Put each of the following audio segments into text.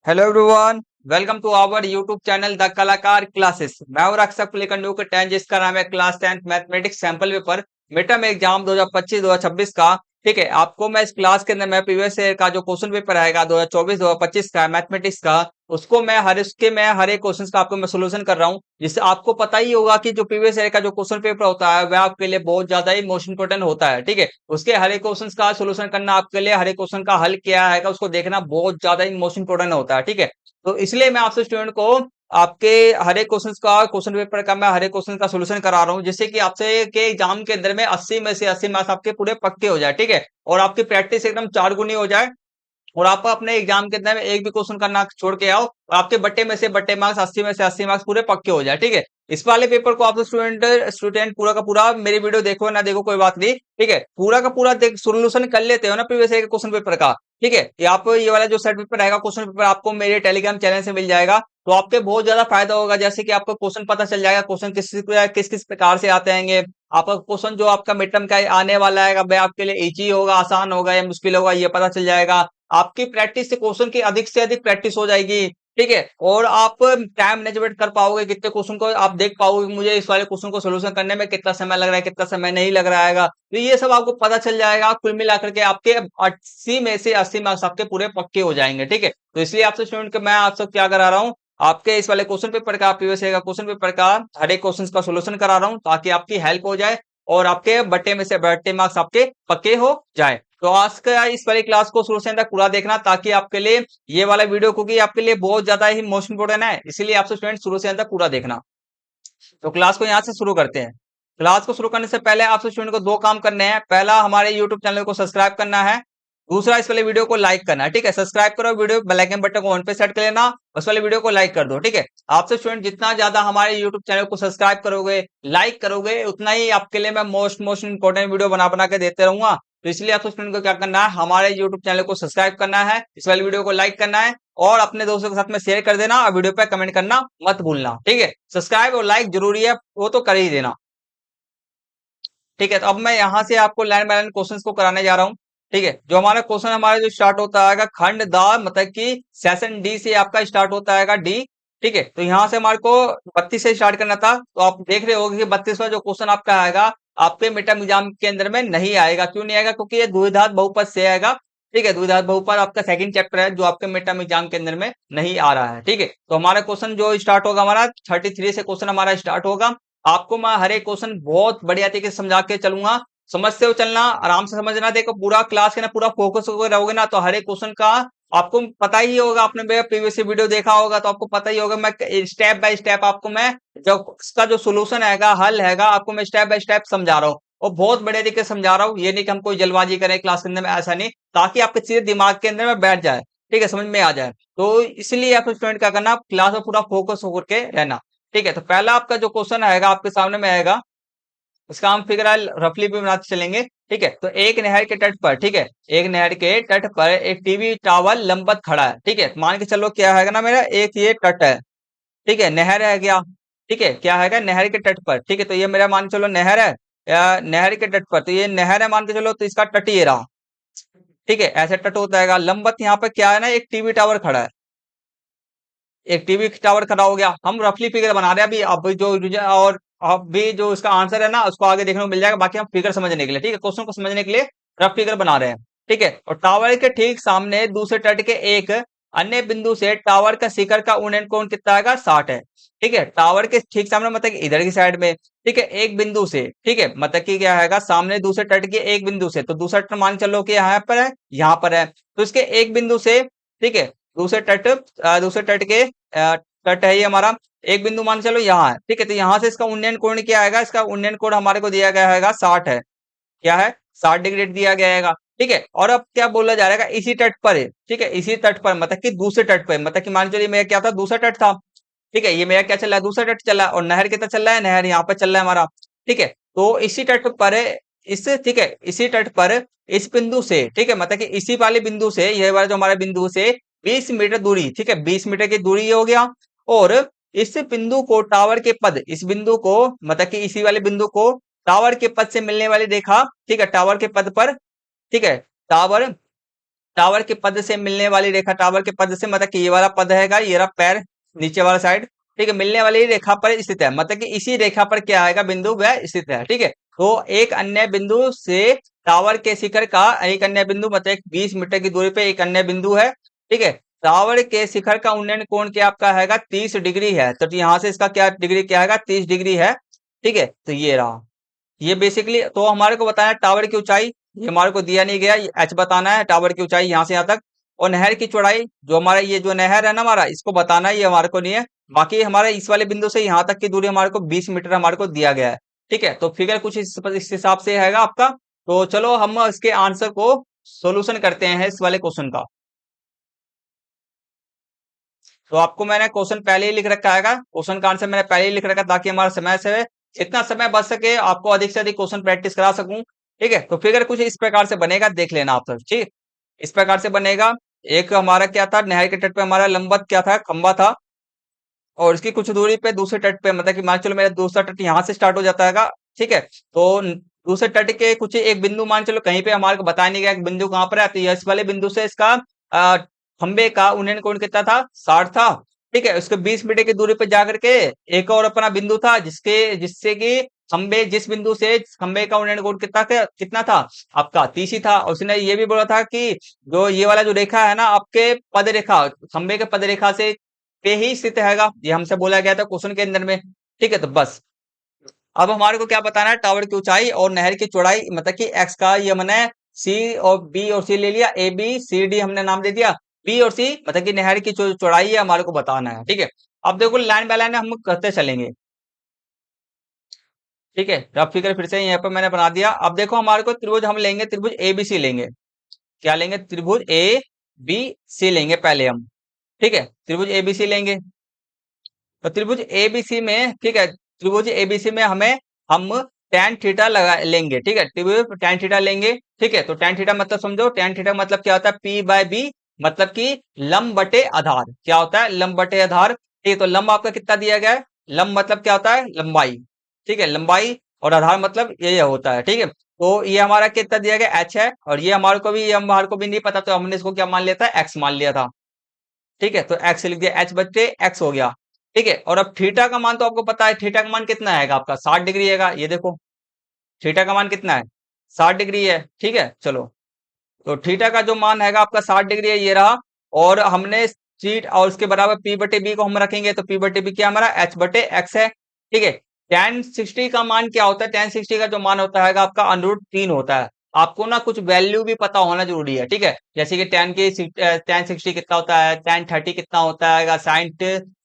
Hello everyone. Welcome to our YouTube channel the Kalakar classes. मैं और अक्षर लेकर न्यू टेन जिसका नाम है class 10th mathematics sample paper midterm exam 2025-2026 का। ठीक है, आपको मैं इस क्लास के अंदर मैं प्रीवियस ईयर का जो क्वेश्चन पेपर आएगा 2024-2025 का मैथमेटिक्स का, उसको मैं हर एक क्वेश्चन का आपको मैं सोल्यूशन कर रहा हूँ। जिससे आपको पता ही होगा कि जो प्रीवियस ईयर का जो क्वेश्चन पेपर होता है वह आपके लिए बहुत ज्यादा ही मोस्ट इंपोर्टेंट होता है। ठीक है, उसके हर एक क्वेश्चन का सोल्यूशन करना आपके लिए, हर एक क्वेश्चन का हल क्या है उसको देखना बहुत ज्यादा ही मोस्ट इंपोर्टेंट होता है। ठीक है, तो इसलिए मैं आपसे स्टूडेंट को आपके हर एक क्वेश्चन पेपर का मैं हर एक क्वेश्चन का सोल्यूशन करा रहा हूँ, जिससे कि आपसे के एग्जाम के अंदर में 80 में से 80 मार्क्स आपके पूरे पक्के हो जाए। ठीक है, और आपकी प्रैक्टिस एकदम 4 गुनी हो जाए और आप अपने एग्जाम के अंदर में एक भी क्वेश्चन करना छोड़ के आओ और आपके बट्टे में से बट्टे मार्क्स 80 में से 80 मार्क्स पूरे पक्के हो जाए। ठीक है, इस वाले पेपर को आप स्टूडेंट स्टूडेंट पूरा का पूरा मेरी वीडियो देखो ना देखो कोई बात नहीं। ठीक है, पूरा का पूरा देख सोल्यूशन कर लेते हो ना प्रीवियस ईयर के क्वेश्चन पेपर का। ठीक है, ये आप ये वाला जो सेट पेपर रहेगा क्वेश्चन पेपर आपको मेरे टेलीग्राम चैनल से मिल जाएगा, तो आपके बहुत ज्यादा फायदा होगा। जैसे कि आपको क्वेश्चन पता चल जाएगा, क्वेश्चन किस किस प्रकार से आते हैं। आपका क्वेश्चन जो आपका मिड टर्म का आने वाला है वह आपके लिए इजी होगा, आसान होगा या मुश्किल होगा, ये पता चल जाएगा। आपकी प्रैक्टिस से क्वेश्चन की अधिक से अधिक प्रैक्टिस हो जाएगी। ठीक है, और आप टाइम मैनेजमेंट कर पाओगे, कितने क्वेश्चन को आप देख पाओगे, मुझे इस वाले क्वेश्चन को सोल्यूशन करने में कितना समय लग रहा है, कितना समय नहीं लग रहा है, तो ये सब आपको पता चल जाएगा। कुल मिलाकर के आपके 80 में से 80 मार्क्स आपके पूरे पक्के हो जाएंगे। ठीक है, तो इसलिए आपसे स्टूडेंट मैं आपसे क्या करा रहा हूँ, आपके इस वाले क्वेश्चन पेपर का प्रीवियस ईयर का क्वेश्चन पेपर का हर एक क्वेश्चन का सोल्यूशन करा रहा हूँ, ताकि आपकी हेल्प हो जाए और आपके बट्टे में से बट्टे मार्क्स आपके पक्के हो जाए। तो आज का इस वाली क्लास को शुरू से अंत तक पूरा देखना, ताकि आपके लिए ये वाला वीडियो क्योंकि आपके लिए बहुत ज्यादा ही मोस्ट इंपोर्टेंट है, इसीलिए आपसे स्टूडेंट शुरू से अंत तक पूरा देखना। तो क्लास को यहाँ से शुरू करते हैं। क्लास को शुरू करने से पहले आपसे स्टूडेंट को दो काम करने हैं। पहला, हमारे यूट्यूब चैनल को सब्सक्राइब करना है। दूसरा, इस वाले वीडियो को लाइक करना है। ठीक है, सब्सक्राइब करो, वीडियो बेल आइकन बटन को ऑन पे सेट कर लेना, उस वाले वीडियो को लाइक कर दो। ठीक है, आपसे स्टूडेंट जितना ज्यादा हमारे यूट्यूब चैनल को सब्सक्राइब करोगे, लाइक करोगे, उतना ही आपके लिए मैं मोस्ट इंपोर्टेंट वीडियो बना बना के देते रहूंगा। तो इसलिए आपसे स्टूडेंट को क्या करना है, हमारे यूट्यूब चैनल को सब्सक्राइब करना है, इस वाले वीडियो को लाइक करना है और अपने दोस्तों के साथ में शेयर कर देना और वीडियो पे कमेंट करना मत भूलना। ठीक है, सब्सक्राइब और लाइक जरूरी है, वो तो कर ही देना। ठीक है, तो अब मैं यहाँ से आपको लाइन बाय लाइन क्वेश्चंस को कराने जा रहा हूँ। ठीक है, जो हमारा क्वेश्चन हमारा जो स्टार्ट होता है खंड द, मतलब कि सेशन डी से आपका स्टार्ट होता है डी। ठीक है, तो यहाँ से हमारे को 32 से स्टार्ट करना था, तो आप देख रहे होगे कि 32वां जो क्वेश्चन आपका आएगा आपके मिड टर्म एग्जाम के अंदर में नहीं आएगा। क्यों नहीं आएगा? क्योंकि ये द्विघात बहुपद से आएगा। ठीक है, द्विघात बहुपद आपका सेकंड चैप्टर है जो आपके मिड टर्म एग्जाम के अंदर में नहीं आ रहा है। ठीक है, तो हमारा क्वेश्चन जो स्टार्ट होगा हमारा 33 से क्वेश्चन हमारा स्टार्ट होगा। आपको मैं हर एक क्वेश्चन बहुत बढ़िया तरीके से समझा के चलूंगा, समझते हो चलना, आराम से समझना। देखो पूरा क्लास के ना पूरा फोकस होकर रहोगे ना, तो हर एक क्वेश्चन का आपको पता ही होगा। आपने मेरा प्रीवियस वीडियो देखा होगा तो आपको पता ही होगा, मैं स्टेप बाय स्टेप आपको मैं जो इसका जो सोल्यूशन हैगा, हल हैगा, आपको मैं स्टेप बाय स्टेप समझा रहा हूँ और बहुत बढ़िया तरीके से समझा रहा हूँ। ये नहीं कि हम कोई जल्दबाजी करें क्लास के अंदर में, ऐसा नहीं, ताकि आपके सीधे दिमाग के अंदर में बैठ जाए। ठीक है, समझ में आ जाए। तो इसलिए आप स्टूडेंट क्या करना, क्लास में पूरा फोकस होकर के रहना। ठीक है, तो पहला आपका जो क्वेश्चन आएगा आपके सामने में आएगा, इसका हम फिगर रफली भी बनाते चलेंगे। ठीक है, तो एक नहर के तट पर, ठीक है, एक नहर के तट पर एक टीवी टावर लंबवत खड़ा है। ठीक है, मान के चलो क्या है ना, मेरा एक ये तट है। ठीक है, नहर है क्या? ठीक है, क्या है, नहर के तट पर। ठीक है, तो ये मेरा मान के चलो नहर है, या नहर के तट पर, तो ये नहर है मान के चलो, तो इसका तट ये रहा। ठीक है, ऐसे तट होता है लंबवत। यहाँ पर क्या है ना, एक टीवी टावर खड़ा है, एक टीवी टावर खड़ा हो गया। हम रफली फिगर बना रहे हैं अभी, अब और अभी जो इसका आंसर है ना उसको आगे देखने को मिल जाएगा, बाकी हम फिगर समझने के लिए, ठीक है, क्वेश्चन को समझने के लिए रफ फिगर बना रहे हैं। ठीक है, और टावर के ठीक सामने दूसरे तट के एक अन्य बिंदु से टावर का शिखर का उन्नयन कोण कितना आएगा, 60 है। ठीक है, टावर के ठीक सामने मतलब कि इधर की साइड में। ठीक है, एक बिंदु से, ठीक है, मतलब कि क्या है सामने दूसरे तट के एक बिंदु से, तो दूसरा तट मान चलो कि यहाँ पर है, यहाँ पर है, तो इसके एक बिंदु से, ठीक है, दूसरे तट दूसरे तट के तट है ये हमारा, एक बिंदु मान चलो यहाँ है। ठीक है, तो यहाँ से इसका उन्नयन कोण क्या आएगा, इसका उन्नयन कोण हमारे को दिया गया है 60 है। क्या है, 60 डिग्री दिया गया है। ठीक है, और अब क्या बोला जा रहा है, इसी तट पर है। ठीक है, इसी तट पर मतलब कि दूसरे तट पर, मतलब कि मान चलिए मेरा क्या था, दूसरा तट था। ठीक है, ये मेरा क्या चल रहा है, दूसरा तट चल रहा है, और नहर कितना चल रहा है, नहर यहाँ पर चल रहा है हमारा। ठीक है, तो इसी तट पर इस, ठीक है, इसी तट पर इस बिंदु से, ठीक है, मतलब कि इसी वाले बिंदु से, यह वाला जो हमारे बिंदु से 20 मीटर दूरी, ठीक है, 20 मीटर की दूरी ये हो गया। और इस बिंदु को टावर के पद, इस बिंदु को मतलब कि इसी वाले बिंदु को टावर के पद से मिलने वाली रेखा, ठीक है, टावर के पद पर, ठीक है, टावर टावर के पद से मिलने वाली रेखा, टावर के पद से मतलब कि ये वाला पद हैगा, ये रहा पैर नीचे वाला साइड, ठीक है, मिलने वाली रेखा पर स्थित है, मतलब कि इसी रेखा पर क्या आएगा बिंदु वह स्थित है, ठीक है। तो एक अन्य बिंदु से टावर के शिखर का एक अन्य बिंदु मतलब 20 मीटर की दूरी पे एक अन्य बिंदु है, ठीक है। टावर के शिखर का उन्नयन कोण क्या आपका हैगा 30 डिग्री है, तो यहाँ से इसका क्या डिग्री क्या हैगा 30 डिग्री है, ठीक है। तो ये रहा, ये बेसिकली तो हमारे को बताना है टावर की ऊंचाई, ये हमारे को दिया नहीं गया, एच बताना है, टावर की ऊंचाई यहाँ से यहाँ तक, और नहर की चौड़ाई जो हमारा ये जो नहर है ना हमारा, इसको बताना है, ये हमारे को नहीं है। बाकी हमारे इस वाले बिंदु से यहाँ तक की दूरी हमारे को 20 मीटर हमारे को दिया गया है, ठीक है। तो फिगर कुछ इस हिसाब से हैगा आपका। तो चलो हम इसके आंसर को सोल्यूशन करते हैं इस वाले क्वेश्चन का। तो आपको मैंने क्वेश्चन पहले ही लिख रखा है, क्वेश्चन का आंसर मैंने पहले ही लिख रखा है, ताकि हमारा समय से जितना समय बच सके आपको अधिक से अधिक क्वेश्चन प्रैक्टिस करा सकूं, ठीक है। तो फिगर कुछ इस प्रकार से बनेगा, देख लेना आप सब, ठीक। इस प्रकार से बनेगा, एक हमारा क्या था, नहर के तट पे हमारा लंबवत क्या था, खंबा था, और इसकी कुछ दूरी पे दूसरे तट पे मतलब कि मान चलो मेरा दूसरा तट यहाँ से स्टार्ट हो जाता है, ठीक है। तो दूसरे तट के कुछ एक बिंदु मान चलो कहीं पे हमारे को बताया नहीं गया कि बिंदु कहाँ पर है, तो इस वाले बिंदु से इसका खंबे का उन्नयन कोण कितना था 60 था, ठीक है। उसके 20 मीटर की दूरी पे जाकर के एक और अपना बिंदु था जिससे कि खंबे जिस बिंदु से खंबे का उन्नयन कोण कितना था आपका 30 ही था। उसने ये भी बोला था कि जो ये वाला जो रेखा है ना आपके पद रेखा, खंबे के पद रेखा से पे ही स्थित हैगा, ये हमसे बोला गया था क्वेश्चन के अंदर में, ठीक है। तो बस अब हमारे को क्या बताना है, टावर की ऊंचाई और नहर की चौड़ाई, मतलब कि एक्स का ये मैंने सी और बी और सी ले लिया, ए बी सी डी हमने नाम दे दिया, बी और सी मतलब कि नहर की चौड़ाई है हमारे को बताना है, ठीक है। अब देखो लाइन बाय लाइन हम करते चलेंगे, ठीक है। रफ फिगर फिर से यहाँ पे मैंने बना दिया। अब देखो हमारे को त्रिभुज हम लेंगे, त्रिभुज ए बी सी लेंगे, क्या लेंगे, त्रिभुज ए बी सी लेंगे पहले हम, ठीक है। त्रिभुज ए बी सी लेंगे, तो त्रिभुज एबीसी में, ठीक है, त्रिभुज एबीसी में हम tan थीटा लगा लेंगे, ठीक है, त्रिभुज tan थीटा लेंगे, ठीक है। तो tan थीटा मतलब समझो, tan थीटा मतलब क्या होता है p बाय बी, मतलब कि लंब बटे आधार, क्या होता है लंब बटे आधार, ठीक है। तो लंब आपका कितना दिया गया है, लंब मतलब क्या होता है लंबाई, ठीक है, लंबाई, और आधार मतलब ये होता है, ठीक है। तो ये हमारा कितना दिया गया एच है, और ये हमारे को भी नहीं पता, तो हमने इसको क्या मान लिया था एक्स मान लिया था, ठीक है। तो एक्स लिख दिया, एच बटे एक्स हो गया, ठीक है। और अब थीटा का मान तो आपको पता है, थीटा का मान कितना है आपका 60 डिग्री है, ये देखो थीटा का मान कितना है 60 डिग्री है, ठीक है। चलो, तो थीटा का जो मान है आपका 60 डिग्री है, ये रहा। और हमने सीट और उसके बराबर पी बटे बी को हम रखेंगे, तो पी बटे बी क्या हमारा एच बटे एक्स है, ठीक है। tan 60 का मान क्या होता है, tan 60 का जो मान होता है आपका √3 होता है। आपको ना कुछ वैल्यू भी पता होना जरूरी है, ठीक है। जैसे कि tan 60 कितना होता है, tan 30 कितना होता है, sin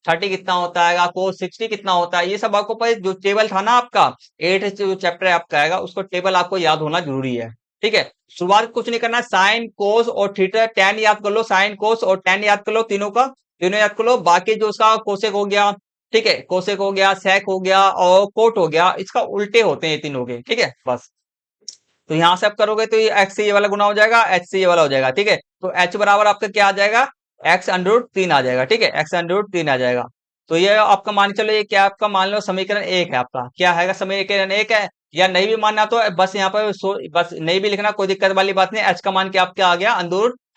30 कितना होता है, cos 60 कितना होता है, ये सब आपको जो टेबल था ना आपका 8 जो चैप्टर आपका आएगा, उसको टेबल आपको याद होना जरूरी है, ठीक है। शुरुआत कुछ नहीं करना, साइन कोस और थीटा tan याद कर लो, साइन कोस और tan याद कर लो, तीनों का तीनों याद कर लो। बाकी जो उसका कोसेक हो गया, ठीक है, कोसेक हो गया, सेक हो गया और कोट हो गया, इसका उल्टे होते हैं ये तीनों के, ठीक है। बस तो यहां से आप करोगे तो ये एक्स से ये वाला गुना हो जाएगा, एच से ये वाला हो जाएगा, ठीक है। तो एच बराबर आपका क्या आ जाएगा, x√3 आ जाएगा, ठीक है, x√3 आ जाएगा। तो ये आपका मान चलो, ये क्या आपका मान लो समीकरण एक है आपका, क्या है समीकरण एक है, या नहीं भी मानना तो बस यहाँ पर बस नहीं भी लिखना, कोई दिक्कत वाली बात नहीं। एच का मान क्या आपका आ गया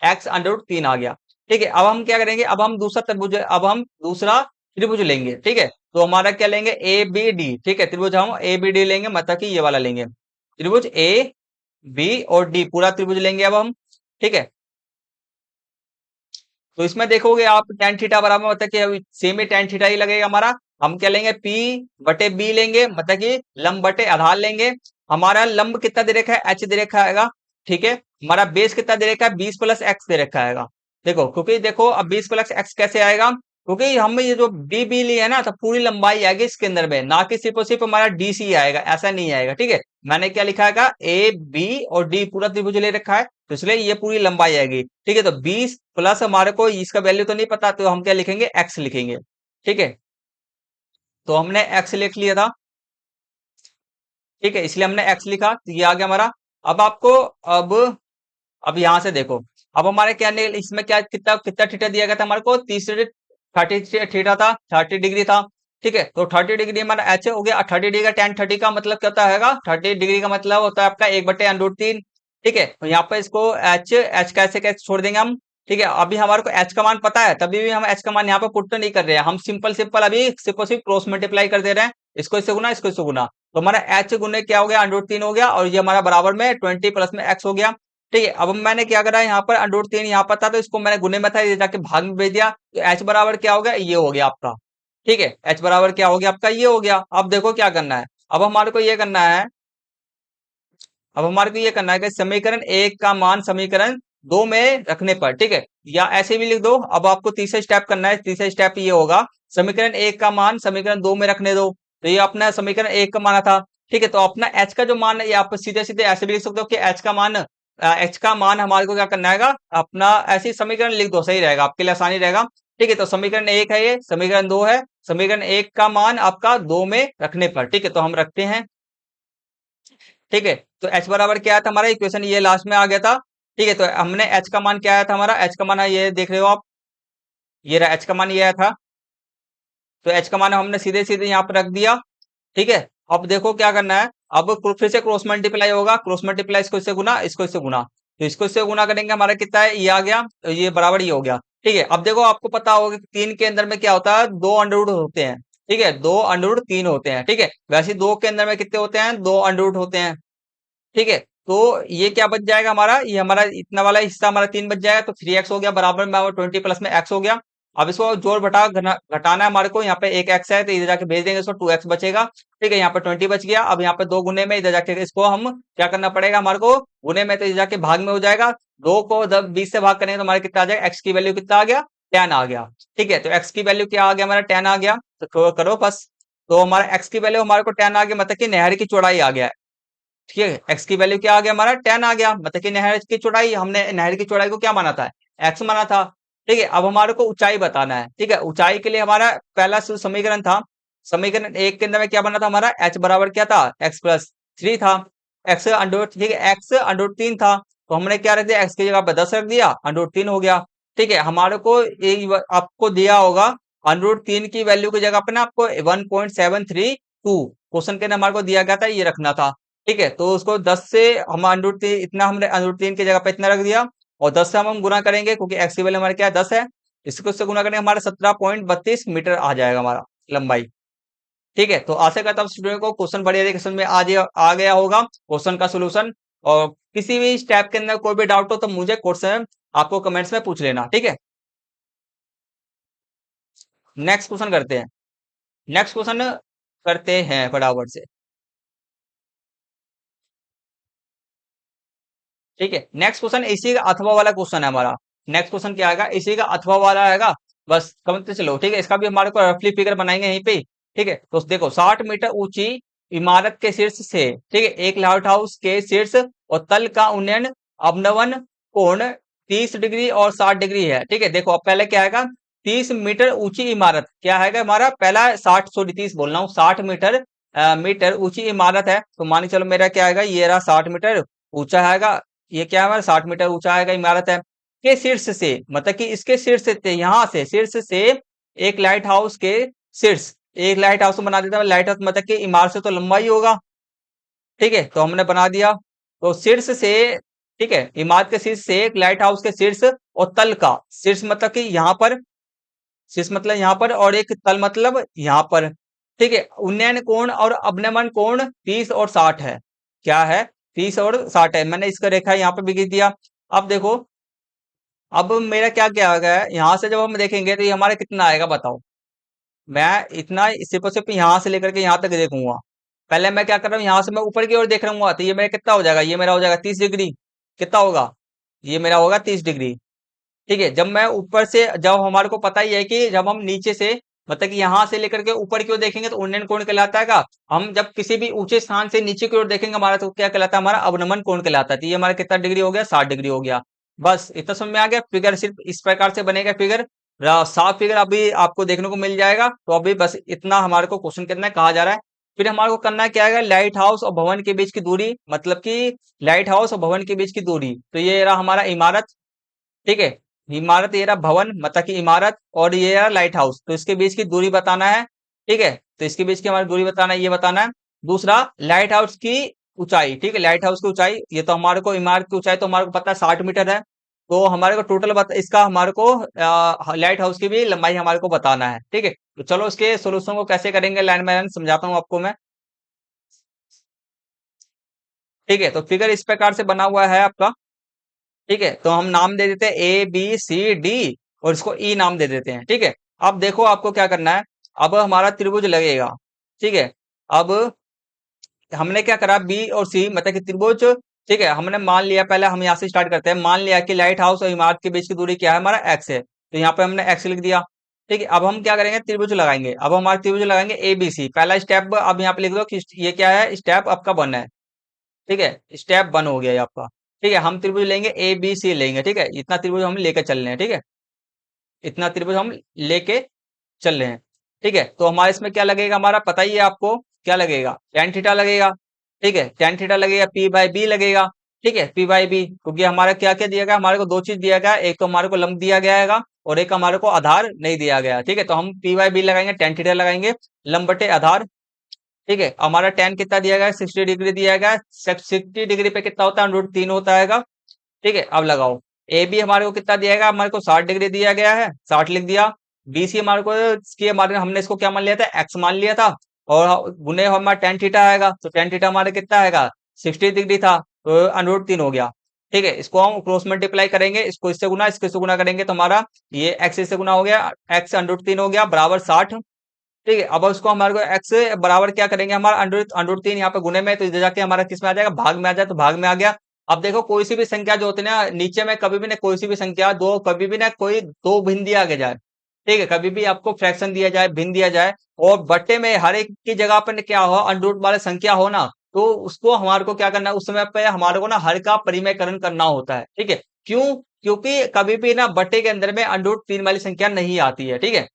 x√3 आ गया, ठीक है। अब हम क्या करेंगे, अब हम दूसरा त्रिभुज लेंगे, ठीक है। तो हमारा क्या लेंगे ए बी डी, ठीक है, त्रिभुज हम ए बी डी लेंगे, मतलब कि ये वाला लेंगे त्रिभुज ए बी और डी, पूरा त्रिभुज लेंगे अब हम, ठीक है। तो इसमें देखोगे आप tan थीटा बराबर मतलब कि सेम ही tan थीटा ही लगेगा हमारा। हम क्या लेंगे p बटे b लेंगे, मतलब कि लंब बटे आधार लेंगे। हमारा लंब कितना दे रखा है, h दे रखा है, ठीक है। हमारा बेस कितना दे रखा है 20 प्लस x दे रखा है, देखो क्योंकि देखो अब 20 प्लस x कैसे आएगा, क्योंकि हम ये जो डी बी ली है ना, तो पूरी लंबाई आएगी इसके अंदर में, ना कि सिर्फ और सिर्फ हमारा डी सी आएगा, ऐसा नहीं आएगा, ठीक है। मैंने क्या लिखा है ए बी और डी पूरा त्रिभुज ले रखा है, तो इसलिए ये पूरी लंबाई आएगी, ठीक है। तो 20 प्लस हमारे को इसका वैल्यू तो नहीं पता, तो हम क्या लिखेंगे एक्स लिखेंगे, ठीक है। तो हमने एक्स लिख लिया था, ठीक है, इसलिए हमने एक्स लिखा, तो ये आ गया हमारा। अब आपको अब अब यहां से देखो, अब हमारे क्या इसमें क्या कितना कितना थीटा दिया गया था हमारे को 30 थीटा था, 30 डिग्री था, ठीक है। तो 30 डिग्री हमारा एच हो गया, 30 डिग्री का tan 30 का मतलब क्या होता है 30 डिग्री का मतलब होता है आपका 1/√3, ठीक है, तो यहाँ पे इसको एच एच कैसे कैसे छोड़ देंगे हम। ठीक है, अभी हमारे को एच का मान पता है, तभी भी हम एच का मान यहाँ पे पुट तो नहीं कर रहे हैं, हम सिंपल सिंपल अभी सिर्फ और सिर्फ क्रॉस मल्टीप्लाई कर दे रहे हैं, इसको इससे गुना, इसको इससे गुना। तो हमारा एच गुने क्या हो गया, √3 हो गया, और ये हमारा बराबर में 20 प्लस में एक्स हो गया। ठीक है, अब मैंने क्या करा, यहाँ पर √3 यहाँ पर था, तो इसको मैंने गुने में था, ये जाके भाग में भेज दिया, तो एच बराबर क्या हो गया, ये हो गया आपका। ठीक है, एच बराबर क्या हो गया आपका, ये हो गया। अब देखो क्या करना है, अब हमारे को ये करना है, अब हमारे को ये करना है कि समीकरण एक का मान समीकरण दो में रखने पर, ठीक है, या ऐसे भी लिख दो। अब आपको तीसरा स्टेप करना है, तीसरा स्टेप ये होगा, समीकरण एक का मान समीकरण दो में रखने दो। तो ये अपना समीकरण एक का माना था। ठीक है, तो अपना एच का जो मान है, ये आप सीधे सीधे ऐसे भी लिख सकते हो कि एच का मान हमारे को क्या करना है, अपना ऐसी समीकरण लिख दो, सही रहेगा, आपके लिए आसानी रहेगा। ठीक है, तो समीकरण एक है, ये समीकरण दो है, समीकरण एक का मान आपका दो में रखने पर। ठीक है, तो हम रखते हैं। ठीक है, तो एच बराबर क्या आया था हमारा, इक्वेशन ये लास्ट में आ गया था। ठीक है, तो हमने एच का मान क्या आया था हमारा, एच का मान ये देख रहे हो आप, ये रहा एच का मान, ये आया था। तो एच का मान हमने सीधे सीधे यहाँ पर रख दिया। ठीक है, अब देखो क्या करना है, अब फिर से क्रॉस मल्टीप्लाई होगा, क्रॉस मल्टीप्लाई, इसको इससे गुना, इसको इससे गुना, तो इसको इससे गुना करेंगे, हमारा कितना है, ये आ गया, तो ये बराबर ये हो गया। ठीक है, अब देखो आपको पता होगा कि तीन के अंदर में क्या होता है, दो अंडर रूट होते हैं। ठीक है, दो अंडर रूट तीन होते हैं। ठीक है, वैसे दो के अंदर में कितने होते हैं, दो अंडर रूट होते हैं। ठीक है, तो ये क्या बच जाएगा हमारा, ये हमारा इतना वाला हिस्सा हमारा तीन बच जाएगा, तो 3x हो गया, बराबर में 20 प्लस में x हो गया। अब इसको जोड़ घटाना है हमारे को, यहाँ पे एक x है, तो इधर जाके भेज देंगे इसको, 2x बचेगा। ठीक है, यहाँ पे 20 बच गया। अब यहाँ पे दो गुने में इधर जाके इसको हम क्या करना पड़ेगा हमारे को, गुने में, तो इधर जाके भाग में हो जाएगा। दो को जब 20 से भाग करेंगे तो हमारे कितना आ जाएगा, x की वैल्यू कितना आ गया, 10 आ गया। ठीक है, तो x की वैल्यू क्या आ गया हमारा, 10 आ गया। तो करो बस, तो हमारा x की वैल्यू हमारे को 10 आ गया, मतलब कि नहर की चौड़ाई आ गया। ठीक है, एक्स की वैल्यू क्या आ गया हमारा, 10 आ गया, मतलब कि नहर की चौड़ाई, हमने नहर की चौड़ाई को क्या माना था, एक्स माना था। ठीक है, अब हमारे को ऊंचाई बताना है। ठीक है, ऊंचाई के लिए हमारा पहला समीकरण था, समीकरण एक के अंदर में क्या बना था हमारा, एच बराबर क्या था, x+3 था, एक्स अंडर, ठीक है, x√3 था, तो हमने क्या रख दिया, एक्स की जगह पर 10 रख दिया, √3 हो गया। ठीक है, हमारे को आपको दिया होगा √3 की वैल्यू की जगह पर ना आपको 1.732 क्वेश्चन के अंदर हमारे को दिया गया था, ये रखना था। ठीक है, तो उसको 10 से हम √3, इतना हमने √3 की जगह पे इतना रख दिया, और 10 से हम गुना करेंगे, क्योंकि एक्स की वैल्यू हमारे क्या है, 10 है, इसको इससे गुना करेंगे, हमारा 17.32 मीटर आ जाएगा हमारा लंबाई। ठीक है, तो आशा करता हूँ स्टूडेंट को क्वेश्चन बढ़िया तरीके से समझ में आ गया होगा, क्वेश्चन का सोल्यूशन। और किसी भी स्टेप के अंदर कोई भी डाउट हो तो मुझे क्वेश्चन आपको कमेंट्स में पूछ लेना। ठीक है, नेक्स्ट क्वेश्चन करते हैं, नेक्स्ट क्वेश्चन करते हैं फटाफट से। ठीक है, नेक्स्ट क्वेश्चन इसी का अथवा वाला क्वेश्चन है हमारा। नेक्स्ट क्वेश्चन क्या आएगा, इसी का अथवा वाला आएगा, बस समझते चलो। ठीक है, इसका भी हमारे को रफली फिगर बनाएंगे यहीं पे। ठीक है, तो देखो 60 मीटर ऊंची इमारत के शीर्ष से, ठीक है, एक लाइट हाउस के शीर्ष और तल का उन्नयन अवनवन कोण 30 डिग्री और 60 डिग्री है। ठीक है, देखो अब पहले क्या आएगा, 30 मीटर ऊंची इमारत क्या है हमारा, पहला 60, सॉरी 30 बोल रहा हूँ, 60 मीटर मीटर ऊंची इमारत है, तो मान के चलो मेरा क्या आएगा, ये रहा 60 मीटर ऊंचा आएगा, ये क्या है हमारा 60 मीटर ऊंचा आएगा इमारत है, के शीर्ष से, मतलब कि इसके शीर्ष से, यहां से शीर्ष से एक लाइट हाउस के शीर्ष, एक लाइट हाउस बना देता है, लाइट हाउस मतलब कि इमारत से तो लंबा ही होगा। ठीक है, तो हमने बना दिया, तो शीर्ष से, ठीक है, इमारत के शीर्ष से एक लाइट हाउस के शीर्ष और तल का, शीर्ष मतलब कि यहाँ पर, शीर्ष मतलब यहाँ पर, और एक तल मतलब यहाँ पर। ठीक है, उन्नयन कोण और अवनमन कोण 30 और 60 है, क्या है, 30 और 60 है, मैंने इसका रेखा यहाँ पे भी खींच दिया। अब देखो, अब मेरा क्या क्या आ गया है, यहाँ से जब हम देखेंगे तो ये हमारा कितना आएगा बताओ, मैं इतना सिर्फ और सिर्फ यहाँ से लेकर के यहाँ तक देखूंगा। पहले मैं क्या कर रहा हूँ, यहाँ से मैं ऊपर की ओर देख रहा हूँ, तो ये मेरा कितना हो जाएगा, ये मेरा हो जाएगा 30 डिग्री, कितना होगा, ये मेरा होगा 30 डिग्री। ठीक है, जब मैं ऊपर से, जब हमारे को पता ही है कि जब हम नीचे से, मतलब कि यहाँ से लेकर के ऊपर की ओर देखेंगे तो उन्नयन कोण कहलाता है का, हम जब किसी भी ऊंचे स्थान से नीचे की ओर देखेंगे हमारा, तो क्या कहलाता है, हमारा अवनमन कोण कहलाता है। तो ये हमारा कितना डिग्री हो गया, 60 डिग्री हो गया। बस इतना समझ में आ गया, फिगर सिर्फ इस प्रकार से बनेगा फिगर, साफ फिगर अभी आपको देखने को मिल जाएगा। तो अभी बस इतना हमारे को क्वेश्चन कितना कहा जा रहा है, फिर हमारे को करना क्या है, लाइट हाउस और भवन के बीच की दूरी, मतलब कि लाइट हाउस और भवन के बीच की दूरी, तो ये रहा हमारा इमारत। ठीक है, इमारत, ये रहा भवन मतलब कि इमारत, और ये रहा लाइट हाउस, तो इसके बीच की दूरी बताना है। ठीक है, तो इसके बीच की हमारी दूरी बताना है, ये बताना है। दूसरा, लाइट हाउस की ऊंचाई, ठीक है, लाइट हाउस की ऊंचाई, ये तो हमारे को इमारत की ऊंचाई तो हमारे को पता है 60 मीटर है। तो हमारे को टोटल इसका हमारे को लाइट हाउस की भी लंबाई हमारे को बताना है, ठीक है। तो चलो इसके सोल्यूशन को कैसे करेंगे लाइन बाय लाइन समझाता हूँ आपको मैं। ठीक है, तो फिगर इस प्रकार से बना हुआ है आपका। ठीक है, तो हम नाम दे देते हैं ABCD और इसको ई नाम दे देते हैं, ठीक है। अब देखो आपको क्या करना है। अब हमारा त्रिभुज लगेगा, ठीक है। अब हमने क्या करा, बी और सी मतलब कि त्रिभुज, ठीक है। हमने मान लिया, पहले हम यहाँ से स्टार्ट करते हैं, मान लिया कि लाइट हाउस और इमारत के बीच की दूरी क्या है, हमारा एक्स है, तो यहाँ पे हमने एक्स लिख दिया। ठीक है, अब हम क्या करेंगे, त्रिभुज लगाएंगे। अब हमारा त्रिभुज लगाएंगे ABC, पहला स्टेप अब यहाँ पे लिख दो कि ये क्या है, स्टेप आपका 1 है। ठीक है, स्टेप 1 हो गया ये आपका। ठीक है, हम त्रिभुज लेंगे ABC लेंगे, ठीक है, इतना त्रिभुज हम लेकर चल रहे हैं, ठीक है, इतना त्रिभुज हम लेके चल रहे हैं। ठीक है, तो हमारे इसमें क्या लगेगा, हमारा पता ही है आपको क्या लगेगा, टेन थीटा लगेगा। ठीक है, टेन थीटा लगेगा, P/B लगेगा। ठीक है, P/B, क्योंकि हमारा क्या क्या दिया गया, हमारे को दो चीज दिया गया, एक तो हमारे को लंब दिया गया है और एक हमारे को आधार नहीं दिया गया। ठीक है, तो हम P/B लगाएंगे, टेन थीटा लगाएंगे, लंब बटे आधार। ठीक है, हमारा टेन कितना दिया गया है, 60 डिग्री दिया गया है, 60 डिग्री पे कितना होता है, √3 होता है। ठीक है, अब लगाओ। ए बी हमारे को कितना दिया गया, हमारे को 60 डिग्री दिया गया है, 60 लिख दिया। BC हमारे को, इसकी हमारे हमने इसको क्या मान लिया था, एक्स मान लिया था, और गुने हमारा टेन थीटा आएगा, तो टेन थीटा हमारा कितना आएगा, 60 डिग्री था, तो √3 हो गया। ठीक है, इसको हम क्रॉस मल्टीप्लाई करेंगे, इसको इससे गुना, इसको इससे गुना करेंगे, तो हमारा ये एक्स इससे गुना हो गया, एक्स √3 हो गया बराबर 60। ठीक है, अब उसको हमारे को एक्स बराबर क्या करेंगे, हमारा √3 यहाँ पे गुने में, तो इधर जाके हमारा किस में आ जाएगा, भाग में आ जाए, तो भाग में आ गया। अब देखो कोई सी भी संख्या जो होती है ना, नीचे में कभी भी ना कोई सी भी संख्या दो, कभी भी ना कोई दो भिन्न दिया के जाए। ठीक है, कभी भी आपको फ्रैक्शन दिया जाए, भिन्न दिया जाए, और बट्टे में हर एक की जगह पर क्या हो, अंडर वाले संख्या हो ना, तो उसको हमारे को क्या करना है, उस समय पे हमारे को ना हर का परिमयकरण करना होता है। ठीक है, क्यों, क्योंकि कभी भी ना बट्टे के अंदर में √3 वाली संख्या नहीं आती है। ठीक है,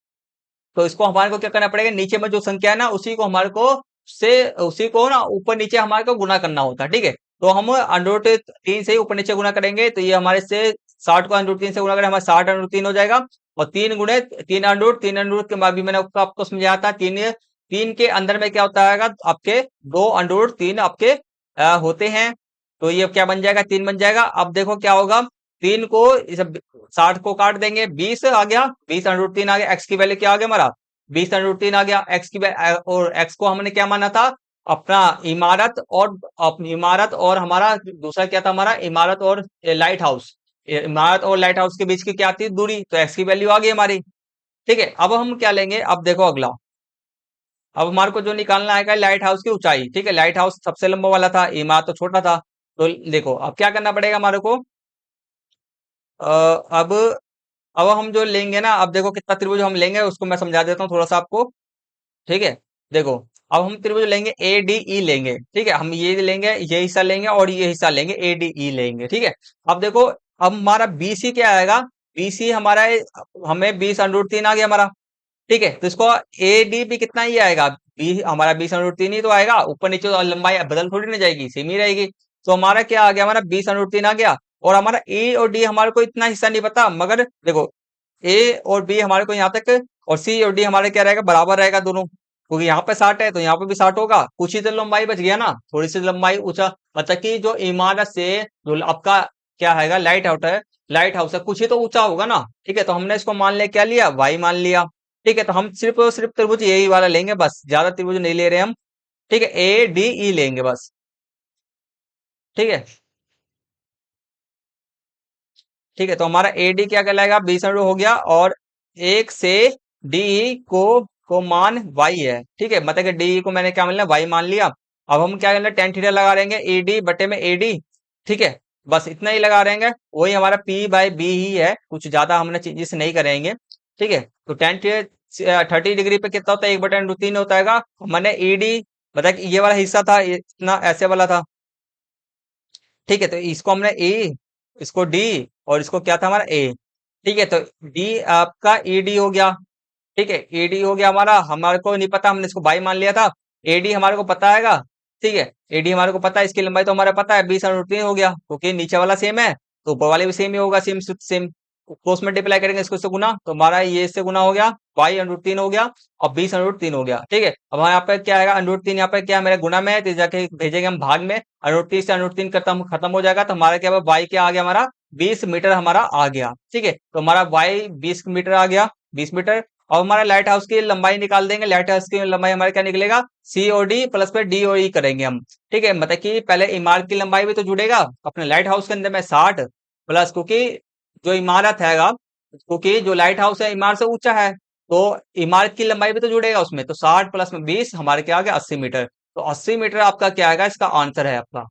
तो इसको हमारे को क्या करना पड़ेगा, नीचे में जो संख्या है ना उसी को हमारे को से उसी को ना ऊपर नीचे हमारे को गुना करना होता है। ठीक है, तो हम √3 से ही ऊपर नीचे गुना करेंगे, तो ये हमारे से 60 को √3 से गुना करें, हमारा 60 √3 हो जाएगा। और तीन गुणे तीन अंडर के बाद भी मैंने आपको समझाया था, तीन तीन के अंदर में क्या होता है, आपके दो √3 आपके होते हैं, तो ये क्या बन जाएगा, 3 बन जाएगा। अब देखो क्या होगा, 3 को इस 60 को काट देंगे, 20 आ गया, 20 √3 आ गया, एक्स की वैल्यू क्या आ गया हमारा, 20 √3 आ गया, एक्स की और एक्स को हमने क्या माना था, अपना इमारत, और इमारत और हमारा दूसरा क्या था, हमारा इमारत और लाइट हाउस, इमारत और लाइट हाउस के बीच की क्या थी दूरी, तो एक्स की वैल्यू आ गई हमारी। ठीक है, अब हम क्या लेंगे, अब देखो अगला, अब हमारे को जो निकालना है लाइट हाउस की ऊंचाई। ठीक है, लाइट हाउस सबसे लंबा वाला था, इमारत तो छोटा था। तो देखो अब क्या करना पड़ेगा हमारे को, अ, अब अब हम जो लेंगे ना, अब देखो कितना त्रिभुज हम लेंगे उसको मैं समझा देता हूँ थोड़ा सा आपको। ठीक है, देखो अब हम त्रिभुज लेंगे ADE लेंगे। ठीक है, हम ये लेंगे, ये हिस्सा लेंगे और ये हिस्सा लेंगे, ADE लेंगे। ठीक है, अब देखो, अब हमारा BC क्या आएगा, BC हमारा हमें 20 √3 आ गया हमारा। ठीक है, तो इसको ADB कितना ही आएगा, बी हमारा 20 √3 ही तो आएगा, ऊपर नीचे तो लंबाई बदल थोड़ी ना जाएगी, सेम ही रहेगी। तो हमारा क्या आ गया, हमारा 20 √3 आ गया। और हमारा ए और डी हमारे को इतना हिस्सा नहीं पता, मगर देखो ए और बी हमारे को यहाँ तक, और सी और डी हमारे क्या रहेगा, बराबर रहेगा दोनों, क्योंकि यहाँ पे 60 है तो यहाँ पे भी 60 होगा, कुछ ही तो लंबाई बच गया ना, थोड़ी सी लंबाई ऊंचा, मतलब कि जो इमारत से जो आपका क्या है, लाइट हाउस है, लाइट हाउस है, कुछ ही तो ऊंचा होगा ना। ठीक है, तो हमने इसको मान लिया, क्या लिया, वाई मान लिया। ठीक है, तो हम सिर्फ और सिर्फ त्रिभुज यही वाला लेंगे, बस ज्यादा त्रिभुज नहीं ले रहे हम। ठीक है, ADE लेंगे बस। ठीक है, ठीक है, तो हमारा AD क्या कहलाएगा, 20 हो गया, और एक से DE को मान y है। ठीक है, मतलब कि DE को मैंने क्या मान लिया, y मान लिया। अब हम क्या करना, टेन थीटा लगा देंगे, AD बटे में AD। ठीक है, बस इतना ही लगा देंगे, वही हमारा P/B ही है, कुछ ज्यादा हमने चेंजेस नहीं करेंगे। ठीक है, तो टेन 30 डिग्री पे कितना होता है, 1/√3 होता है। मैंने ED बता कि ये वाला हिस्सा था, ये इतना ऐसे वाला था। ठीक है, तो इसको हमने ए, इसको डी, और इसको क्या था हमारा ए। ठीक है, तो डी आपका ईडी हो गया। ठीक है, ईडी हो गया हमारा, हमारे को नहीं पता, हमने इसको बाई मान लिया था। एडी हमारे को पता हैगा। ठीक है, एडी हमारे को पता है, इसकी लंबाई तो हमारा पता है, 20 √3 हो गया, क्योंकि नीचे वाला सेम है तो ऊपर वाले भी सेम ही होगा, सेम सेम। क्रॉस मल्टीप्लाई करेंगे इसको इससे गुना, तो हमारा ये इससे गुना हो गया, y √3 हो गया और 20 √3 हो गया। ठीक है, अब हमारे यहाँ पे क्या आएगा, √3 यहाँ पे क्या मेरे गुना में है, तो जाके भेजेंगे हम भाग में, √3 से √3 खत्म हो जाएगा, तो हमारा क्या y क्या आ गया, हमारा 20 मीटर हमारा आ गया। ठीक है, तो हमारा y 20 मीटर आ गया, 20 मीटर। और हमारा लाइट हाउस की लंबाई निकाल देंगे, लाइट हाउस की लंबाई हमारा क्या निकलेगा, COD प्लस पे DOE करेंगे हम। ठीक है, मतलब कि पहले इमारत की लंबाई भी तो जुड़ेगा अपने लाइट हाउस के अंदर में 60 प्लस, क्योंकि जो इमारत हैगा, क्योंकि जो लाइट हाउस है इमारत से ऊंचा है, तो इमारत की लंबाई भी तो जुड़ेगा उसमें, तो 60 प्लस में 20 हमारे क्या आ गया, 80 मीटर। तो 80 मीटर आपका क्या आएगा, इसका आंसर है आपका।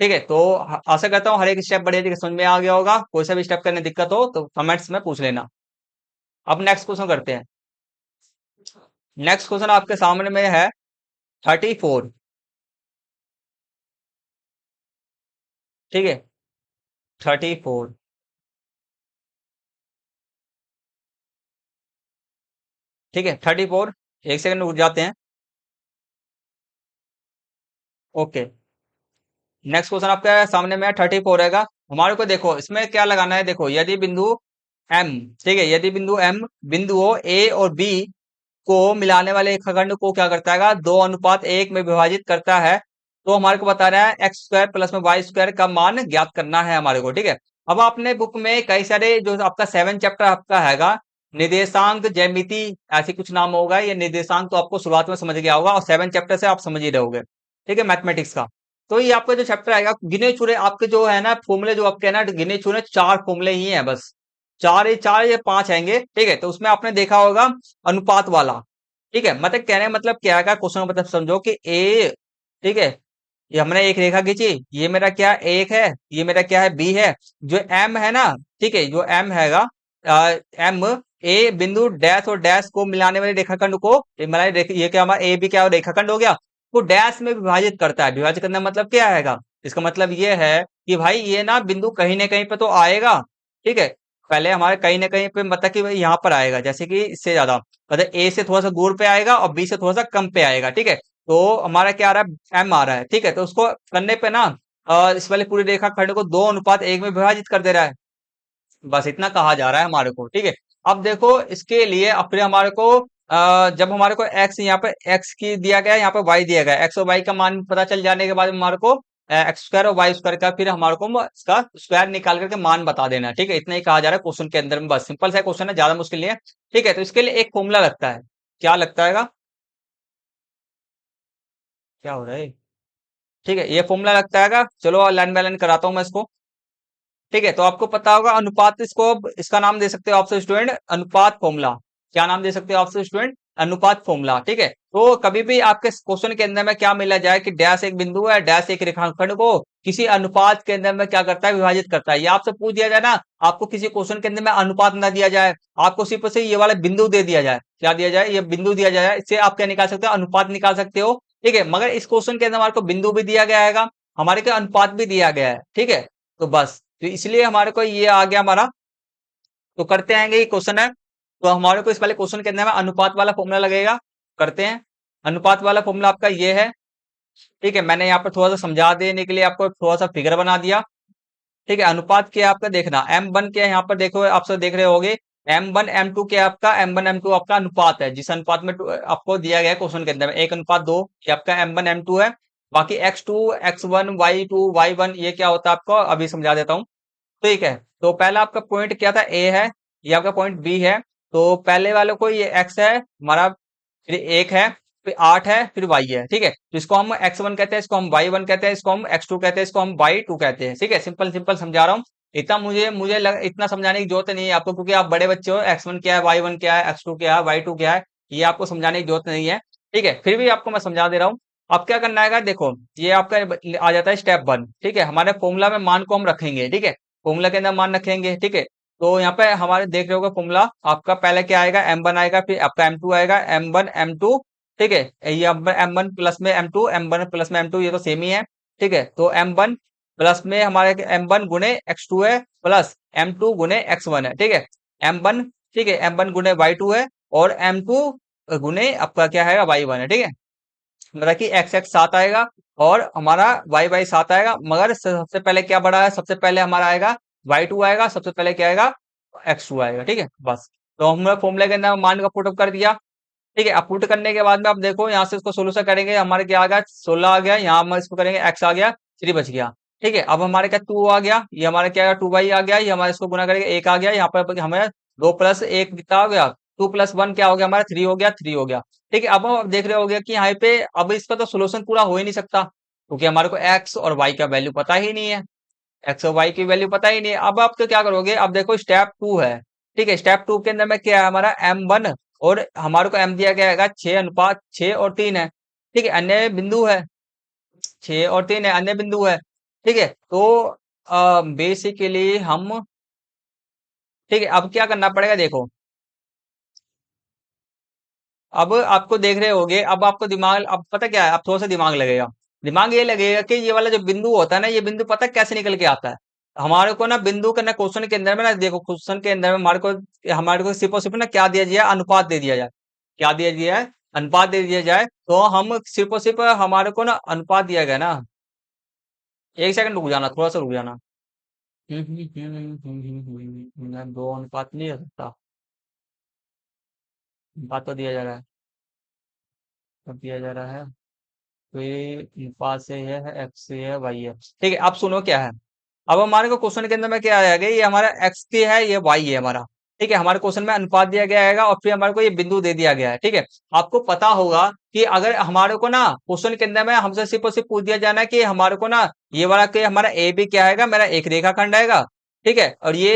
ठीक है, तो आशा करता हूँ हर एक स्टेप बढ़िया तरीके से समझ में आ गया होगा। कोई सा भी स्टेप करने दिक्कत हो तो कमेंट्स में पूछ लेना। अब नेक्स्ट क्वेश्चन करते हैं। नेक्स्ट क्वेश्चन आपके सामने में है 34। ठीक है, 34। ठीक है, 34। एक सेकंड रुक जाते हैं। ओके, नेक्स्ट क्वेश्चन आपके सामने में 34 रहेगा। हमारे को देखो इसमें क्या लगाना है, देखो यदि बिंदु M, ठीक है, यदि बिंदु M बिंदुओं A और B को मिलाने वाले रेखाखंड को क्या करता है, 2:1 में विभाजित करता है, तो हमारे को बता रहा है x² प्लस में y² का मान ज्ञात करना है हमारे को। ठीक है, अब आपने बुक में कई सारे जो आपका 7 चैप्टर आपका हैगा, निर्देशांक ज्यामिति ऐसी कुछ नाम होगा, ये निर्देशांक तो आपको शुरुआत में समझ गया होगा और 7 चैप्टर से आप समझ ही रहोगे। ठीक है, मैथमेटिक्स का। तो ये आपका जो चैप्टर आएगा, गिने चुने आपके जो है ना फॉर्मूले, जो आपके है ना गिने चुने 4 फॉर्मूले ही हैं बस, 4 या 5 आएंगे। ठीक है, तो उसमें आपने देखा होगा अनुपात वाला। ठीक है, मतलब कहने का मतलब क्या है, क्वेश्चन का मतलब समझो कि ए, ठीक है, ये हमने एक रेखा खींची, ये मेरा क्या एक है, ये मेरा क्या है बी है, जो एम है ना, ठीक है, जो एम हैगा, एम ए बिंदु डैश और डैश को मिलाने वाले रेखाखंड को, ये क्या हमारा ए भी क्या रेखाखंड हो गया, वो डैश में विभाजित करता है। विभाजित करने का मतलब क्या आएगा, इसका मतलब ये है कि भाई ये ना बिंदु कहीं ना कहीं पे तो आएगा। ठीक है, पहले हमारे कहीं ना कहीं पे मतलब कि भाई यहाँ पर आएगा, जैसे कि इससे ज्यादा मतलब ए से थोड़ा सा दूर पे आएगा और बी से थोड़ा सा कम पे आएगा। ठीक है, तो हमारा क्या आ रहा है, एम आ रहा है। ठीक है, तो उसको करने पे ना इस वाले पूरी रेखाखंड को 2:1 में विभाजित कर दे रहा है, बस इतना कहा जा रहा है हमारे को। ठीक है, अब देखो इसके लिए अब फिर हमारे को जब हमारे को एक्स, यहाँ पे एक्स की दिया गया है, यहाँ पे वाई दिया गया है, एक्स और वाई का मान पता चल जाने के बाद हमारे को x² और y² का फिर हमारे को इसका स्क्वायर निकाल करके मान बता देना है। ठीक है, इतना ही कहा जा रहा है क्वेश्चन के अंदर में, बस सिंपल सा क्वेश्चन है, ज्यादा मुश्किल नहीं है। ठीक है, तो इसके लिए एक फॉर्मूला लगता है, क्या लगता है, क्या हो रहा है, ठीक है, ये फॉर्मूला लगता है। चलो लाइन बाय लाइन कराता हूं मैं इसको। ठीक है, तो आपको पता होगा अनुपात, इसको इसका नाम दे सकते हो आपसे स्टूडेंट, अनुपात फॉर्मूला। क्या नाम दे सकते हो आपसे स्टूडेंट, अनुपात फॉर्मूला। ठीक है, तो कभी भी आपके क्वेश्चन के अंदर में क्या मिला जाए कि डैश एक बिंदु है, डैश एक रेखाखंड को किसी अनुपात के अंदर में क्या करता है, विभाजित करता है। ये आपसे पूछ दिया जाए ना, आपको किसी क्वेश्चन के अंदर में अनुपात ना दिया जाए, आपको सिर्फ से ये वाला बिंदु दे दिया जाए, क्या दिया जाए, ये बिंदु दिया जाए, इससे आप क्या निकाल सकते हो, अनुपात निकाल सकते हो। ठीक है, मगर इस क्वेश्चन के अंदर हमारे को बिंदु भी दिया गया है, हमारे को अनुपात भी दिया गया है। ठीक है, तो बस तो इसलिए हमारे को ये आ गया हमारा। तो करते आएंगे, ये क्वेश्चन है, तो हमारे को इस वाले क्वेश्चन के अंदर में अनुपात वाला फॉर्मूला लगेगा। करते हैं, अनुपात वाला फॉर्मूला आपका ये है। ठीक है, मैंने यहाँ पर थोड़ा सा समझा देने के लिए आपको थोड़ा सा फिगर बना दिया। ठीक है, अनुपात क्या है आपका, देखना M1 क्या है, यहाँ पर देखो आप सब देख रहे होगे, M1 M2 क्या है आपका, M1 M2 आपका अनुपात है, जिस अनुपात में आपको दिया गया है क्वेश्चन के अंदर में 1:2, ये आपका M1 M2 है। बाकी X2 X1 Y2 Y1 ये क्या होता है आपको अभी समझा देता हूँ। ठीक है, तो पहला आपका पॉइंट क्या था, ए है, ये आपका पॉइंट बी है। तो पहले वाले को ये एक्स है हमारा, फिर एक है, फिर 8 है, फिर वाई है। ठीक है, तो इसको हम x1 कहते हैं, इसको हम y1 कहते हैं, इसको हम x2 कहते हैं, इसको हम y2 कहते हैं। ठीक है, सिंपल सिंपल समझा रहा हूँ। इतना मुझे मुझे इतना समझाने की जरूरत नहीं है आपको, क्योंकि आप बड़े बच्चे हो, x1 क्या है, y1 क्या है, x2 क्या है, y2 क्या है, ये आपको समझाने की जरूरत नहीं है। ठीक है, फिर भी आपको मैं समझा दे रहा हूँ। अब क्या करना है, देखो ये आपका आ जाता है स्टेप 1। ठीक है, हमारे फॉर्मूला में मान को हम रखेंगे। ठीक है, फॉर्मूला के अंदर मान रखेंगे। ठीक है, तो यहाँ पे हमारे देख रहे होगा फॉर्मूला आपका पहले क्या आएगा, M1 आएगा, फिर आपका M2 आएगा, M1 M2। ठीक है, ये M1 प्लस में M2, M1 प्लस में M2, ये तो सेम ही है। ठीक है, तो M1 प्लस में हमारे M1 गुने X2 है, प्लस M2 गुने X1 है। ठीक है, M1, ठीक है, M1 गुने Y2 है, और M2 गुने आपका क्या है, Y1 है। ठीक है, मतलब कि एक्स एक्स 7 आएगा और हमारा वाई वाई 7 आएगा, मगर सबसे पहले क्या बड़ा है, सबसे पहले हमारा आएगा y2 आएगा, सबसे पहले क्या आएगा, x2 आएगा। ठीक है, बस। तो हमने फॉर्मूले के अंदर मान का पुटअप कर दिया। ठीक है, अब पुट करने के बाद में आप देखो यहाँ से इसको सोल्यूशन करेंगे, हमारे क्या आ गया 16 आ गया, यहाँ हम इसको करेंगे x आ गया, 3 बच गया। ठीक है, अब हमारे क्या 2 आ गया, ये हमारे क्या 2 आ गया, ये हमारे इसको गुना करेंगे 1 आ गया, यहाँ पर हमें 2 प्लस 1 कितना हो गया, 2 प्लस 1 क्या हो गया हमारा 3 हो गया, 3 हो गया। ठीक है, अब हम देख रहे हो गया कि यहाँ पे अब इसका तो सोल्यूशन पूरा हो ही नहीं सकता, क्योंकि हमारे को x और y का वैल्यू पता ही नहीं है। एक्स और वाई की वैल्यू पता ही नहीं है। अब आप तो क्या करोगे, अब देखो स्टेप 2 है। ठीक है, स्टेप 2 के अंदर में क्या है हमारा m1, और हमारे को m दिया गया है 6:6 और 3 है। ठीक है, अन्य बिंदु है 6 और 3 है, अन्य बिंदु है। ठीक है, तो बेसिकली हम, ठीक है, अब क्या करना पड़ेगा देखो, अब आपको देख रहे होगे, अब आपको दिमाग, अब पता क्या है, अब थोड़ा सा दिमाग लगेगा। दिमाग ये लगेगा कि ये वाला जो बिंदु होता है ना, ये बिंदु पता कैसे निकल के आता है हमारे को ना, बिंदु का ना क्वेश्चन के अंदर में ना देखो, क्वेश्चन के अंदर में हमारे को सिर्फ और सिर्फ ना क्या दिया जाए, अनुपात दे दिया जाए। क्या दिया गया है, अनुपात दे दिया जाए, तो हम सिर्फ और सिर्फ हमारे को ना अनुपात दिया गया ना। एक सेकंड रुक जाना, थोड़ा सा रुक जाना। दो अनुपात नहीं हो सकता, अनुपात तो दिया जा रहा है, अब दिया जा रहा है, तो ये पास से ये है, एक्स से है, वाई है। ठीक है, अब सुनो क्या है, अब हमारे को क्वेश्चन के अंदर में क्या आएगा, ये हमारा एक्स की है, ये वाई है हमारा। ठीक है, हमारे क्वेश्चन में अनुपात दिया गया है और फिर हमारे को ये बिंदु दे दिया गया है। ठीक है, आपको पता होगा कि अगर हमारे को ना क्वेश्चन के अंदर में हमसे सिर्फ और सिर्फ पूछ दिया जाना है कि हमारे को ना ये वाला कि हमारा ए बी क्या आएगा, मेरा एक रेखाखंड आएगा। ठीक है, और ये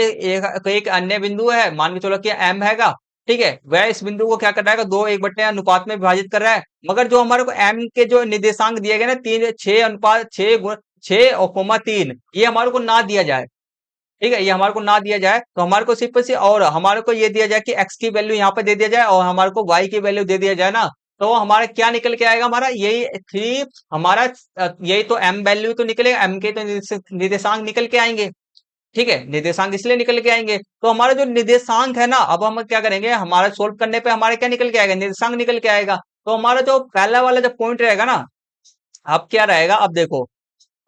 एक अन्य बिंदु है, मान के चलो कि एम हैगा। ठीक है, वह इस बिंदु को क्या कर रहा है, दो एक बट्टे अनुपात में विभाजित कर रहा है। मगर जो हमारे को एम के जो निर्देशांक दिए गए ना, 6:6 और 3, ये हमारे को ना दिया जाए। ठीक है, ये हमारे को ना दिया जाए, तो हमारे को सिर्फ से और हमारे को ये दिया जाए कि x की वैल्यू यहाँ पे दे दिया जाए और हमारे को y की वैल्यू दे दिया जाए ना, तो हमारा क्या निकल के आएगा, हमारा यही 3, हमारा यही तो m वैल्यू तो निकलेगा, m के तो निर्देशांक निकल के आएंगे। ठीक है, निर्देशांक इसलिए निकल के आएंगे, तो हमारा जो निर्देशांक है ना, अब हम क्या करेंगे, हमारा सोल्व करने पे हमारे क्या निकल के आएगा, निर्देशांक निकल के आएगा। तो हमारा जो पहला वाला जो पॉइंट रहेगा ना, अब क्या रहेगा, अब देखो,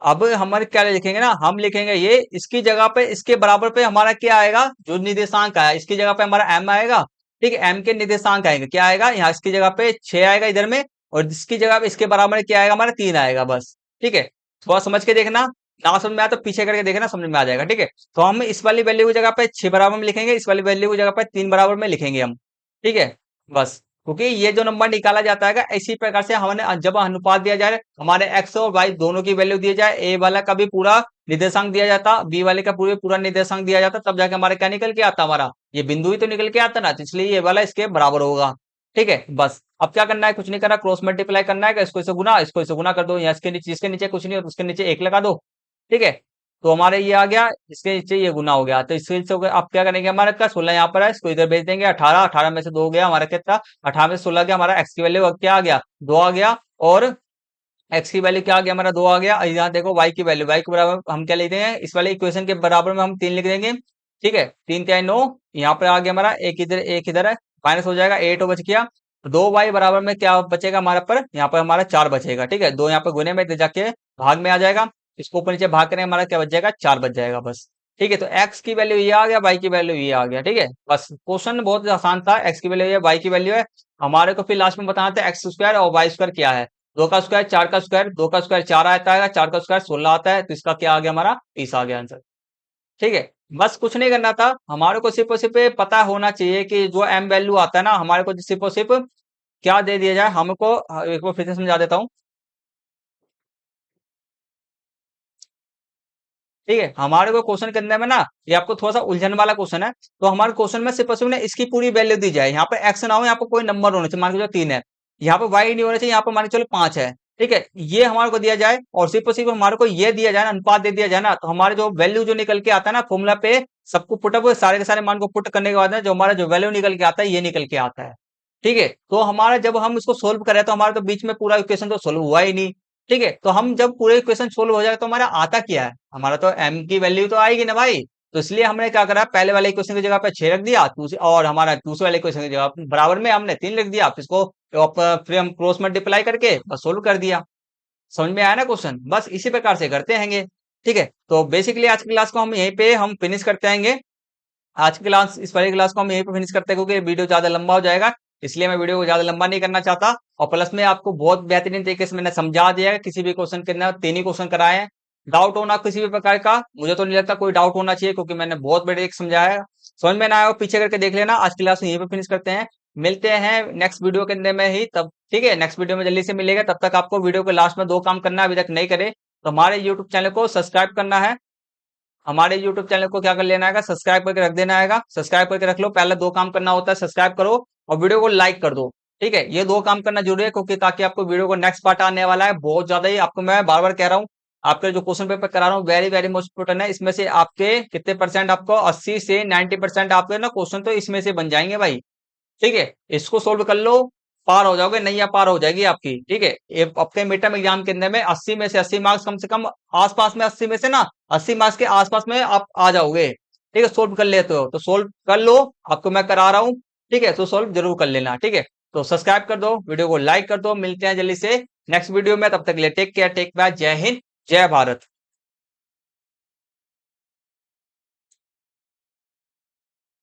अब हमारे क्या लिखेंगे ना, हम लिखेंगे ये इसकी जगह पे, इसके बराबर पे हमारा क्या आएगा, जो निर्देशांक है इसकी जगह पे हमारा m आएगा। ठीक है, m के निर्देशांक आएंगे, क्या आएगा यहाँ इसकी जगह पे 6 आएगा इधर में, और इसकी जगह पे इसके बराबर में क्या आएगा हमारा 3 आएगा बस। ठीक है, थोड़ा समझ के देखना, ना समझ में आया तो पीछे करके देखना, समझ में आ जाएगा। ठीक है, तो हम इस वाली वैल्यू की जगह पे 6 बराबर में लिखेंगे, इस वाली वैल्यू की जगह पे 3 बराबर में लिखेंगे हम। ठीक है, बस, क्योंकि ये जो नंबर निकाला जाता है इसी प्रकार से हमने जब अनुपात दिया जाए, हमारे एक्स और वाई दोनों की वैल्यू दी जाए, ए वाला का भी पूरा निर्देशांक दिया जाता, बी वाले का पूरे पूरा निर्देशांक दिया जाता, तब जाके हमारे क्या निकल के आता, हमारा ये बिंदु ही तो निकल के आता ना, तो इसलिए ये वाला इसके बराबर होगा। ठीक है, बस अब क्या करना है, कुछ नहीं करना, क्रॉस मल्टीप्लाई करना है, इसको इससे गुना, इसको इससे गुना कर दो, या इसके नीचे कुछ नहीं, उसके नीचे 1 लगा दो। ठीक है, तो हमारे ये आ गया, इसके नीचे ये गुना हो गया, तो इसके नीचे आप क्या करेंगे, हमारे का 16 यहाँ पर है, इसको इधर भेज देंगे, 18, 18 में से 2 गया हमारा कितना, 18 में से 16 गया, हमारा एक्स की वैल्यू क्या आ गया, 2 आ गया, और एक्स की वैल्यू क्या आ गया, हमारा 2 आ गया। यहाँ देखो वाई की वैल्यू, वाई के बराबर हम क्या लिखते हैं, इस वाले इक्वेशन के बराबर में हम 3 लिख देंगे। ठीक है, 3 क्या 9, यहाँ पे आ गया हमारा एक इधर है, माइनस हो जाएगा, 8 बच गया। 2 y बराबर में क्या बचेगा हमारा पर, यहाँ पर हमारा 4 बचेगा। ठीक है, 2 यहाँ पे गुने में जाके भाग में आ जाएगा, इसको ऊपर नीचे भाग करें, हमारा क्या बच जाएगा, 4 बच जाएगा बस। ठीक है, तो x की वैल्यू ये आ गया, y की वैल्यू ये आ गया। ठीक है, बस क्वेश्चन बहुत आसान था, x की वैल्यू है, y की वैल्यू है, हमारे को फिर लास्ट में बताना था एक्स स्क्वायर और वाई स्क्वायर क्या है। 2 का स्क्वायर 4 का स्क्वायर, 2 का स्क्वायर 4 आता है, 4 का स्क्वायर 16 आता है, तो इसका क्या आ गया, हमारा 30 आ गया आंसर। ठीक है, बस कुछ नहीं करना था, हमारे को सिर्फ और सिर्फ पता होना चाहिए कि जो m वैल्यू आता है ना, हमारे को सिर्फ और सिर्फ क्या दे दिया जाए हमको, एक बार फिर से समझा देता हूँ। ठीक है, हमारे को क्वेश्चन के अंदर में ना, ये आपको थोड़ा सा उलझन वाला क्वेश्चन है, तो हमारे क्वेश्चन में सिर्फ और सिर्फ ना इसकी पूरी वैल्यू दी जाए, यहाँ पे एक्स ना हो, यहाँ पे कोई नंबर होना चाहिए, मान के चलो 3 है, यहाँ पे वाई नहीं होना चाहिए, यहाँ पे मान के चलो 5 है। ठीक है, ये हमारे को दिया जाए, और सिर्फ और सिर्फ हमारे को ये दिया जाए ना, अनुपात दे दिया जाए ना, तो हमारे जो वैल्यू जो निकल के आता है ना फॉर्मूला पे, सबको पुटअप सारे के सारे मान को पुट करने के बाद में जो हमारा जो वैल्यू निकल के आता है, ये निकल के आता है। ठीक है, तो हमारा जब हम इसको सोल्व करें, तो हमारा तो बीच में पूरा इक्वेशन तो सोल्व हुआ ही नहीं। ठीक है, तो हम जब पूरे इक्वेशन सोल्व हो जाए, तो हमारा आता क्या है, हमारा तो m की वैल्यू तो आएगी ना भाई, तो इसलिए हमने क्या करा, पहले वाले इक्वेशन की जगह पे 6 रख दिया, दूसरे और हमारा दूसरे वाले इक्वेशन की जगह बराबर में हमने 3 लिख दिया, फिर इसको फिर हम क्रॉस मल्टीप्लाई करके बस सोल्व कर दिया। समझ में आया ना क्वेश्चन, बस इसी प्रकार से करते हैंगे। ठीक है, तो बेसिकली आज की क्लास को हम यहीं पे हम फिनिश करते हैंगे। आज की क्लास, इस वाली क्लास को हम यहीं पे फिनिश करते हैं, क्योंकि वीडियो ज्यादा लंबा हो जाएगा, इसलिए मैं वीडियो को ज्यादा लंबा नहीं करना चाहता। और प्लस में आपको बहुत बेहतरीन तरीके से मैंने समझा दिया है, किसी भी क्वेश्चन के अंदर 3 ही क्वेश्चन कराए हैं। डाउट होना किसी भी प्रकार का, मुझे तो नहीं लगता कोई डाउट होना चाहिए, क्योंकि मैंने बहुत बड़े एक समझाया है। समझ में ना आया हो पीछे करके देख लेना। आज की क्लास यहीं पे फिनिश करते हैं, मिलते हैं नेक्स्ट वीडियो के अंदर में ही तब, ठीक है, नेक्स्ट वीडियो में जल्दी से मिलेगा। तब तक आपको वीडियो के लास्ट में 2 काम करना है, अभी तक नहीं करे तो हमारे यूट्यूब चैनल को सब्सक्राइब करना है। हमारे YouTube चैनल को क्या कर लेना है, सब्सक्राइब करके रख देना है। सब्सक्राइब करके रख लो, पहले 2 काम करना होता है, सब्सक्राइब करो और वीडियो को लाइक कर दो। ठीक है, ये 2 काम करना जरूरी है, क्योंकि ताकि आपको वीडियो को नेक्स्ट पार्ट आने वाला है बहुत ज्यादा ही, आपको मैं बार बार कह रहा हूँ, आपके जो क्वेश्चन पेपर करा रहा हूँ वेरी वेरी मोस्ट इंपोर्टेंट है। इसमें से आपके कितने परसेंट, आपको 80 से 90% आपके ना क्वेश्चन तो इसमें से बन जाएंगे भाई। ठीक है, इसको सोल्व कर लो, पार हो जाओगे, नैया पार हो जाएगी आपकी। ठीक है, ये आपके मिड टर्म एग्जाम के अंदर में 80 में से 80 मार्क्स, कम से कम आसपास में 80 में से ना 80 मार्क्स के आसपास में आप आ जाओगे। ठीक है, सोल्व कर लेते हो तो सोल्व कर लो, आपको मैं करा रहा हूँ। ठीक है, तो सोल्व जरूर कर लेना। ठीक है, तो सब्सक्राइब कर दो, वीडियो को लाइक कर दो, मिलते हैं जल्दी से नेक्स्ट वीडियो में, तब तक के लिए टेक केयर, टेक बाय, जय हिंद, जय भारत।